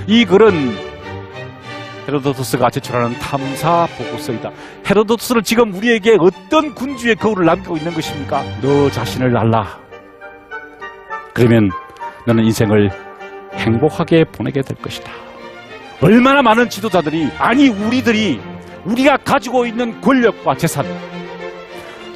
이 글은 헤로도토스가 제출하는 탐사 보고서이다. 헤로도토스는 지금 우리에게 어떤 군주의 거울을 남기고 있는 것입니까? 너 자신을 알라. 그러면 너는 인생을 행복하게 보내게 될 것이다. 얼마나 많은 지도자들이, 아니 우리가 가지고 있는 권력과 재산,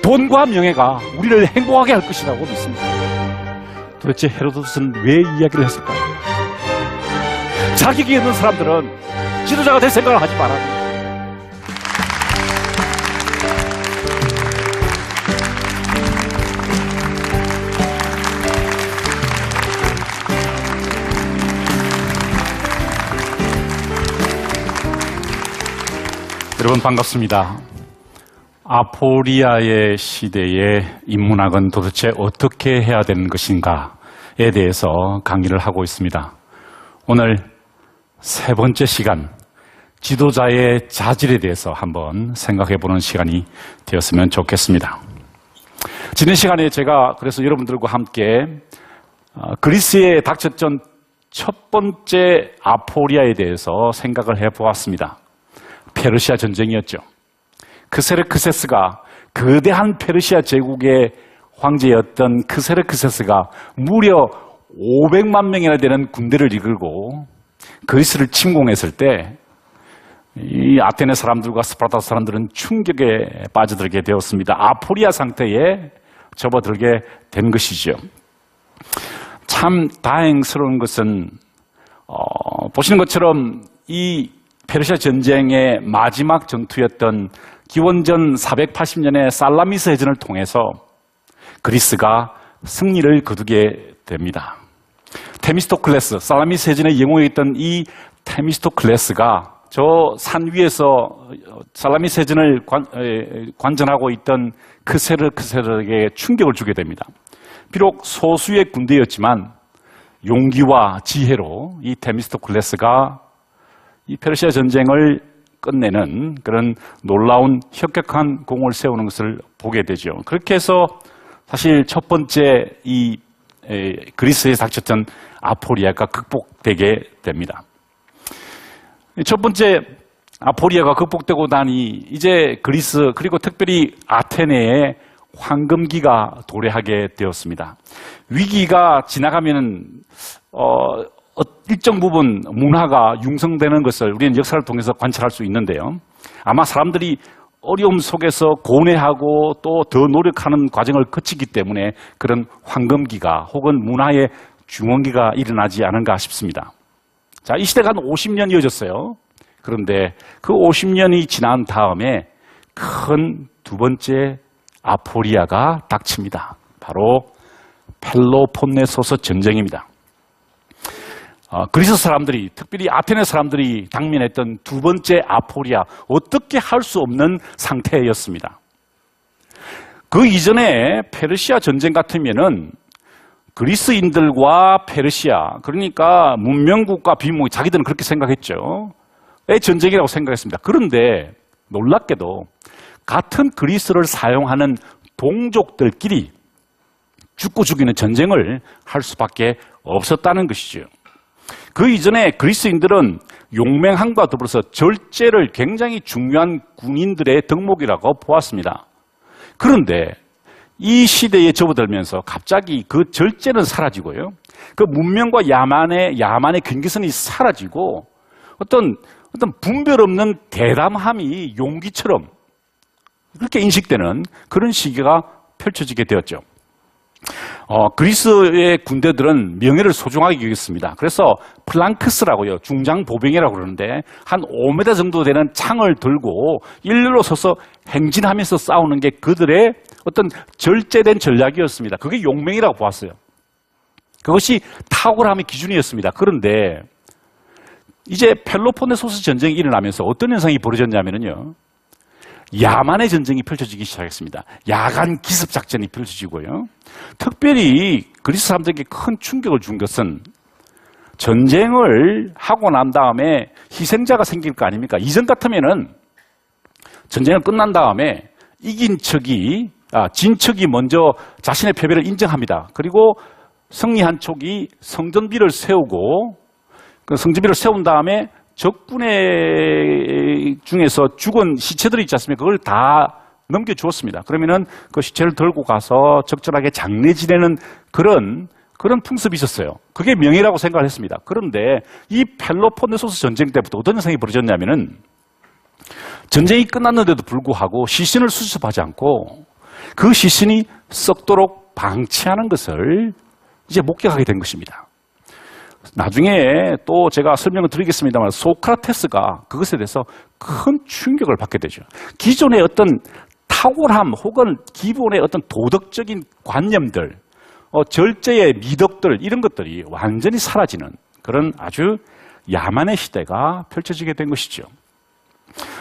돈과 명예가 우리를 행복하게 할 것이라고 믿습니다. 도대체 헤로도토스는 왜 이야기를 했을까요? 자격이 있는 사람들은 지도자가 될 생각을 하지 말아요. 여러분 반갑습니다. 아포리아의 시대의 인문학은 도대체 어떻게 해야 되는 것인가에 대해서 강의를 하고 있습니다. 오늘 세 번째 시간, 지도자의 자질에 대해서 한번 생각해보는 시간이 되었으면 좋겠습니다. 지난 시간에 제가 그래서 여러분들과 함께 그리스에 닥쳤던 첫 번째 아포리아에 대해서 생각을 해보았습니다. 페르시아 전쟁이었죠. 크세르크세스가, 거대한 페르시아 제국의 황제였던 크세르크세스가 무려 500만 명이나 되는 군대를 이끌고 그리스를 침공했을 때 이 아테네 사람들과 스파르타 사람들은 충격에 빠져들게 되었습니다. 아포리아 상태에 접어들게 된 것이죠. 참 다행스러운 것은 보시는 것처럼 이 페르시아 전쟁의 마지막 전투였던 기원전 480년의 살라미스 해전을 통해서 그리스가 승리를 거두게 됩니다. 테미스토클레스, 살라미스 해전의 영웅이었던 이 테미스토클레스가 저 산 위에서 살라미스 해전을 관전하고 있던 크세르크세스에게 충격을 주게 됩니다. 비록 소수의 군대였지만 용기와 지혜로 이 테미스토클레스가 이 페르시아 전쟁을 끝내는 그런 놀라운 혁혁한 공을 세우는 것을 보게 되죠. 그렇게 해서 사실 첫 번째 이 그리스에 닥쳤던 아포리아가 극복되게 됩니다. 첫 번째 아포리아가 극복되고 나니 이제 그리스 그리고 특별히 아테네에 황금기가 도래하게 되었습니다. 위기가 지나가면은 일정 부분 문화가 융성되는 것을 우리는 역사를 통해서 관찰할 수 있는데요. 아마 사람들이 어려움 속에서 고뇌하고 또 더 노력하는 과정을 거치기 때문에 그런 황금기가 혹은 문화의 중원기가 일어나지 않은가 싶습니다. 자, 이 시대가 한 50년 이어졌어요. 그런데 그 50년이 지난 다음에 큰 두 번째 아포리아가 닥칩니다. 바로 펠로폰네소스 전쟁입니다. 그리스 사람들이, 특별히 아테네 사람들이 당면했던 두 번째 아포리아, 어떻게 할 수 없는 상태였습니다. 그 이전에 페르시아 전쟁 같으면은 그리스인들과 페르시아, 그러니까 문명국과 비문국, 자기들은 그렇게 생각했죠. 의 전쟁이라고 생각했습니다. 그런데 놀랍게도 같은 그리스를 사용하는 동족들끼리 죽고 죽이는 전쟁을 할 수밖에 없었다는 것이죠. 그 이전에 그리스인들은 용맹함과 더불어서 절제를 굉장히 중요한 군인들의 덕목이라고 보았습니다. 그런데 이 시대에 접어들면서 갑자기 그 절제는 사라지고요. 그 문명과 야만의 경계선이 사라지고 어떤 분별 없는 대담함이 용기처럼 그렇게 인식되는 그런 시기가 펼쳐지게 되었죠. 그리스의 군대들은 명예를 소중하게 여겼습니다. 그래서 플랑크스라고요. 중장보병이라고 그러는데 한 5m 정도 되는 창을 들고 일렬로 서서 행진하면서 싸우는 게 그들의 어떤 절제된 전략이었습니다. 그게 용맹이라고 보았어요. 그것이 탁월함의 기준이었습니다. 그런데 이제 펠로폰네소스 전쟁이 일어나면서 어떤 현상이 벌어졌냐면요. 야만의 전쟁이 펼쳐지기 시작했습니다. 야간 기습 작전이 펼쳐지고요. 특별히 그리스 사람들에게 큰 충격을 준 것은 전쟁을 하고 난 다음에 희생자가 생길 거 아닙니까? 이전 같으면은 전쟁을 끝난 다음에 이긴 척이, 진 척이 먼저 자신의 패배를 인정합니다. 그리고 승리한 척이 성전비를 세우고 그 성지비를 세운 다음에 적군의 중에서 죽은 시체들이 있지 않습니까? 그걸 다 넘겨주었습니다. 그러면은 그 시체를 들고 가서 적절하게 장례 지내는 그런 풍습이 있었어요. 그게 명예라고 생각을 했습니다. 그런데 이 펠로폰네소스 전쟁 때부터 어떤 현상이 벌어졌냐면은 전쟁이 끝났는데도 불구하고 시신을 수습하지 않고 그 시신이 썩도록 방치하는 것을 이제 목격하게 된 것입니다. 나중에 또 제가 설명을 드리겠습니다만 소크라테스가 그것에 대해서 큰 충격을 받게 되죠. 기존의 어떤 탁월함 혹은 기본의 어떤 도덕적인 관념들, 절제의 미덕들 이런 것들이 완전히 사라지는 그런 아주 야만의 시대가 펼쳐지게 된 것이죠.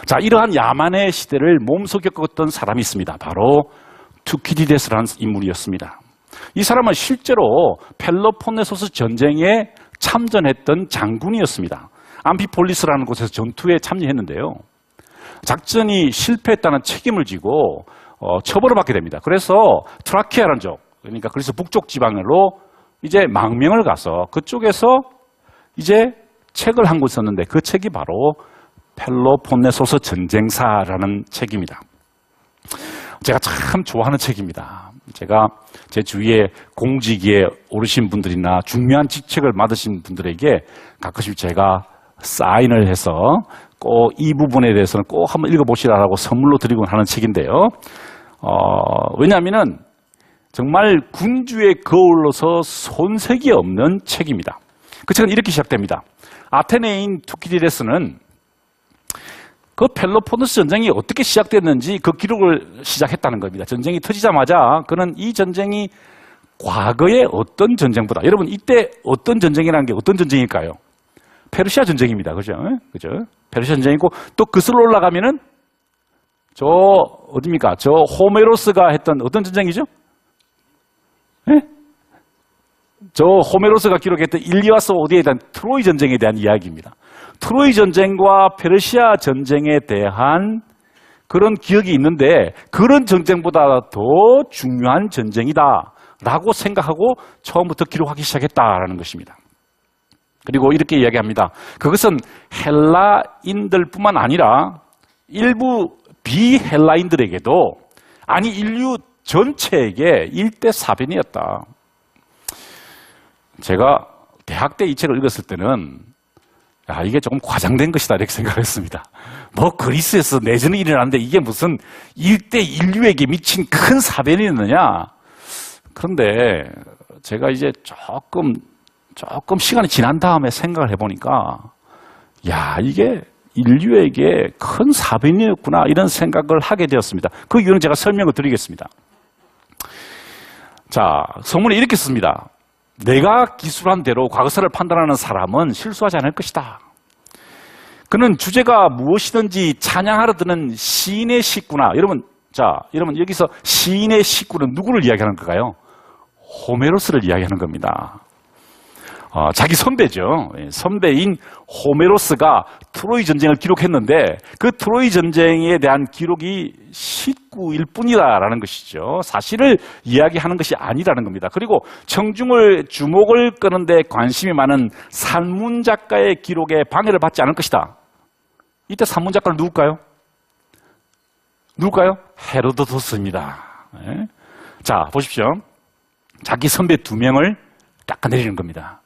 자, 이러한 야만의 시대를 몸소 겪었던 사람이 있습니다. 바로 투키디데스라는 인물이었습니다. 이 사람은 실제로 펠로폰네소스 전쟁에 참전했던 장군이었습니다. 암피폴리스라는 곳에서 전투에 참여했는데요. 작전이 실패했다는 책임을 지고 처벌을 받게 됩니다. 그래서 트라키아라는 쪽, 그러니까 그래서 북쪽 지방으로 이제 망명을 가서 그쪽에서 이제 책을 한 권 썼는데 그 책이 바로 펠로폰네소스 전쟁사라는 책입니다. 제가 참 좋아하는 책입니다. 제가 제 주위에 공직에 오르신 분들이나 중요한 직책을 맡으신 분들에게 가끔씩 제가 사인을 해서 꼭 이 부분에 대해서는 꼭 한번 읽어보시라고 선물로 드리곤 하는 책인데요. 왜냐하면은 정말 군주의 거울로서 손색이 없는 책입니다. 그 책은 이렇게 시작됩니다. 아테네인 투키디데스는 그 펠로폰네소스 전쟁이 어떻게 시작됐는지 그 기록을 시작했다는 겁니다. 전쟁이 터지자마자 그는 이 전쟁이 과거의 어떤 전쟁보다, 여러분 이때 어떤 전쟁이라는 게 어떤 전쟁일까요? 페르시아 전쟁입니다. 그죠? 그죠? 페르시아 전쟁이고 또 그슬로 올라가면은 저 어디입니까? 저 호메로스가 했던 어떤 전쟁이죠? 네? 저 호메로스가 기록했던 일리아스 오디에 대한 트로이 전쟁에 대한 이야기입니다. 트로이 전쟁과 페르시아 전쟁에 대한 그런 기억이 있는데 그런 전쟁보다 더 중요한 전쟁이다라고 생각하고 처음부터 기록하기 시작했다라는 것입니다. 그리고 이렇게 이야기합니다. 그것은 헬라인들뿐만 아니라 일부 비헬라인들에게도 아니 인류 전체에게 일대사변이었다. 제가 대학 때 이 책을 읽었을 때는 이게 조금 과장된 것이다 이렇게 생각했습니다. 뭐 그리스에서 내전이 일어났는데 이게 무슨 일대 인류에게 미친 큰 사변이었느냐. 그런데 제가 이제 조금 시간이 지난 다음에 생각을 해보니까 이게 인류에게 큰 사변이었구나 이런 생각을 하게 되었습니다. 그 이유는 제가 설명을 드리겠습니다. 자, 성문에 이렇게 씁니다. 내가 기술한 대로 과거사를 판단하는 사람은 실수하지 않을 것이다. 그는 주제가 무엇이든지 찬양하러 드는 시인의 식구나. 여러분 여기서 시인의 식구는 누구를 이야기하는 걸까요? 호메로스를 이야기하는 겁니다. 자기 선배죠. 선배인 호메로스가 트로이 전쟁을 기록했는데 그 트로이 전쟁에 대한 기록이 식구일 뿐이다라는 것이죠. 사실을 이야기하는 것이 아니라는 겁니다. 그리고 주목을 끄는데 관심이 많은 산문 작가의 기록에 방해를 받지 않을 것이다. 이때 산문 작가는 누굴까요? 헤로도토스입니다. 자, 보십시오. 자기 선배 2명을 깎아내리는 겁니다.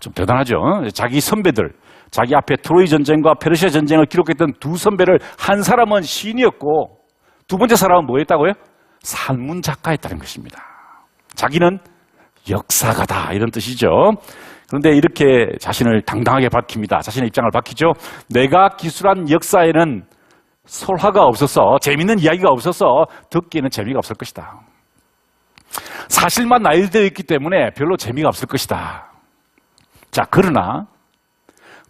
좀 대단하죠. 자기 선배들, 자기 앞에 트로이 전쟁과 페르시아 전쟁을 기록했던 2 선배를 한 사람은 시인이었고 2번째 사람은 뭐였다고요? 산문 작가였다는 것입니다. 자기는 역사가다 이런 뜻이죠. 그런데 이렇게 자신을 당당하게 밝힙니다. 자신의 입장을 밝히죠. 내가 기술한 역사에는 설화가 없어서 재미있는 이야기가 없어서 듣기에는 재미가 없을 것이다. 사실만 나열되어 있기 때문에 별로 재미가 없을 것이다. 자, 그러나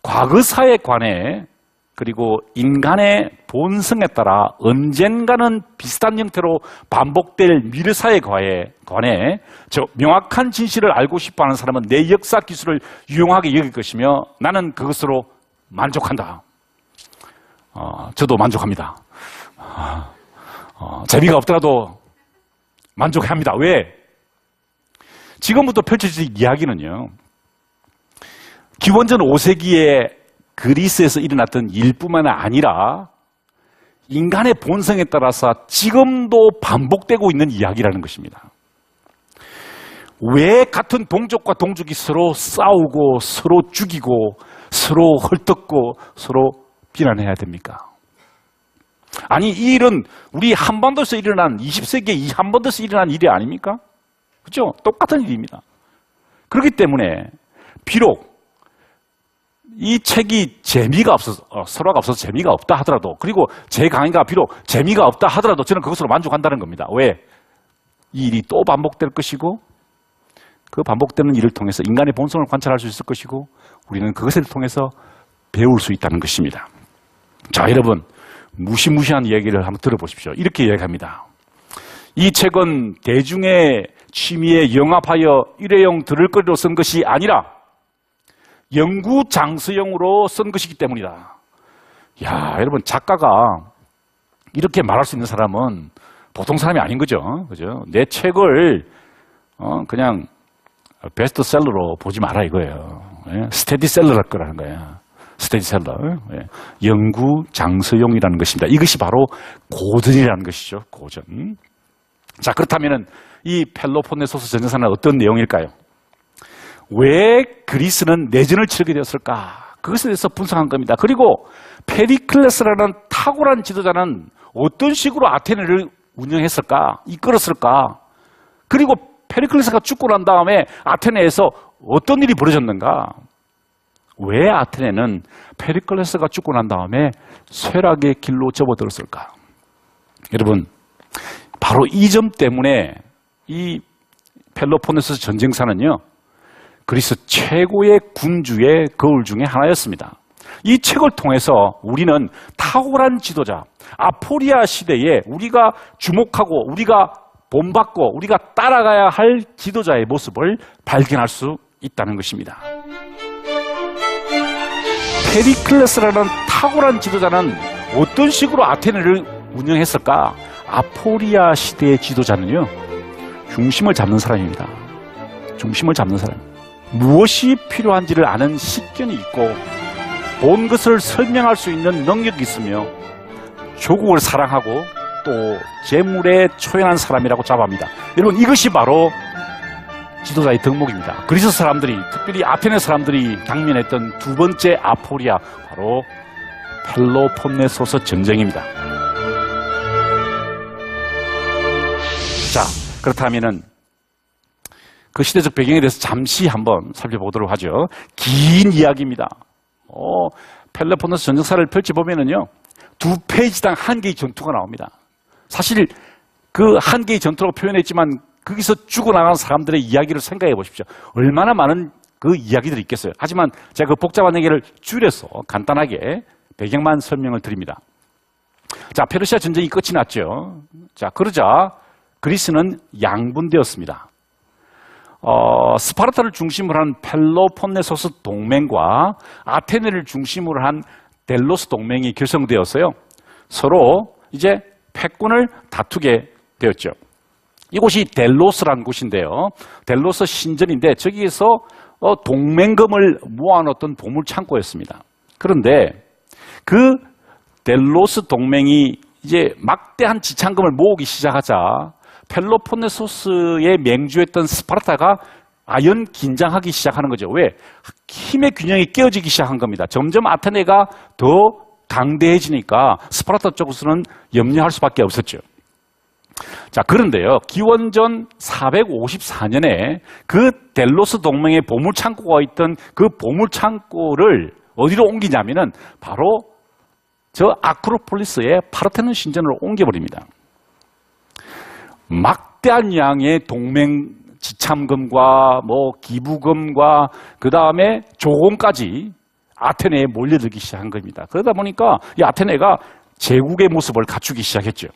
과거사에 관해 그리고 인간의 본성에 따라 언젠가는 비슷한 형태로 반복될 미래사에 관해 명확한 진실을 알고 싶어하는 사람은 내 역사 기술을 유용하게 여길 것이며 나는 그것으로 만족한다. 저도 만족합니다. 재미가 없더라도 만족합니다. 왜? 지금부터 펼쳐질 이야기는요. 기원전 5세기에 그리스에서 일어났던 일뿐만 아니라 인간의 본성에 따라서 지금도 반복되고 있는 이야기라는 것입니다. 왜 같은 동족과 동족이 서로 싸우고 서로 죽이고 서로 헐뜯고 서로 비난해야 됩니까? 아니, 이 일은 우리 한반도에서 일어난 20세기에 이 한반도에서 일어난 일이 아닙니까? 그렇죠? 똑같은 일입니다. 그렇기 때문에 비록 이 책이 재미가 없어서 서로가 없어서 재미가 없다 하더라도, 그리고 제 강의가 비록 재미가 없다 하더라도 저는 그것으로 만족한다는 겁니다. 왜? 이 일이 또 반복될 것이고 그 반복되는 일을 통해서 인간의 본성을 관찰할 수 있을 것이고 우리는 그것을 통해서 배울 수 있다는 것입니다. 자, 여러분, 무시무시한 이야기를 한번 들어보십시오. 이렇게 이야기합니다. 이 책은 대중의 취미에 영합하여 일회용 들을거리로 쓴 것이 아니라 연구 장서용으로 쓴 것이기 때문이다. 야, 여러분, 작가가 이렇게 말할 수 있는 사람은 보통 사람이 아닌 거죠. 그죠? 내 책을 그냥 베스트셀러로 보지 마라 이거예요. 스테디셀러랄 거라는 거예요. 스테디셀러. 연구 장서용이라는 것입니다. 이것이 바로 고전이라는 것이죠. 고전. 자, 그렇다면은 이 펠로폰네소스 전쟁사는 어떤 내용일까요? 왜 그리스는 내전을 치르게 되었을까? 그것에 대해서 분석한 겁니다. 그리고 페리클레스라는 탁월한 지도자는 어떤 식으로 아테네를 운영했을까? 이끌었을까? 그리고 페리클레스가 죽고 난 다음에 아테네에서 어떤 일이 벌어졌는가? 왜 아테네는 페리클레스가 죽고 난 다음에 쇠락의 길로 접어들었을까? 여러분, 바로 이 점 때문에 이 펠로폰네소스 전쟁사는요, 그리스 최고의 군주의 거울 중에 하나였습니다. 이 책을 통해서 우리는 탁월한 지도자, 아포리아 시대에 우리가 주목하고 우리가 본받고 우리가 따라가야 할 지도자의 모습을 발견할 수 있다는 것입니다. 페리클레스라는 탁월한 지도자는 어떤 식으로 아테네를 운영했을까? 아포리아 시대의 지도자는요, 중심을 잡는 사람입니다. 중심을 잡는 사람. 무엇이 필요한지를 아는 식견이 있고 본 것을 설명할 수 있는 능력이 있으며 조국을 사랑하고 또 재물에 초연한 사람이라고 자부합니다. 여러분, 이것이 바로 지도자의 덕목입니다. 그리스 사람들이, 특별히 아테네 사람들이 당면했던 두 번째 아포리아, 바로 펠로폰네소스 전쟁입니다. 자, 그렇다면은 그 시대적 배경에 대해서 잠시 한번 살펴보도록 하죠. 긴 이야기입니다. 펠로폰네소스 전쟁사를 펼쳐보면은요, 2페이지당 한 개의 전투가 나옵니다. 사실 그 한 개의 전투라고 표현했지만 거기서 죽어나간 사람들의 이야기를 생각해 보십시오. 얼마나 많은 그 이야기들이 있겠어요. 하지만 제가 그 복잡한 얘기를 줄여서 간단하게 배경만 설명을 드립니다. 자, 페르시아 전쟁이 끝이 났죠. 자, 그러자 그리스는 양분되었습니다. 스파르타를 중심으로 한 펠로폰네소스 동맹과 아테네를 중심으로 한 델로스 동맹이 결성되었어요. 서로 이제 패권을 다투게 되었죠. 이곳이 델로스라는 곳인데요. 델로스 신전인데 저기에서 동맹금을 모아놓던 보물창고였습니다. 그런데 그 델로스 동맹이 이제 막대한 지창금을 모으기 시작하자 펠로폰네소스의 맹주였던 스파르타가 아연 긴장하기 시작하는 거죠. 왜? 힘의 균형이 깨어지기 시작한 겁니다. 점점 아테네가 더 강대해지니까 스파르타 쪽으로는 염려할 수밖에 없었죠. 자, 그런데요, 기원전 454년에 그 델로스 동맹의 보물창고가 있던 그 보물창고를 어디로 옮기냐면은 바로 저 아크로폴리스의 파르테논 신전으로 옮겨버립니다. 막대한 양의 동맹 지참금과 뭐 기부금과 그 다음에 조공까지 아테네에 몰려들기 시작한 겁니다. 그러다 보니까 이 아테네가 제국의 모습을 갖추기 시작했죠.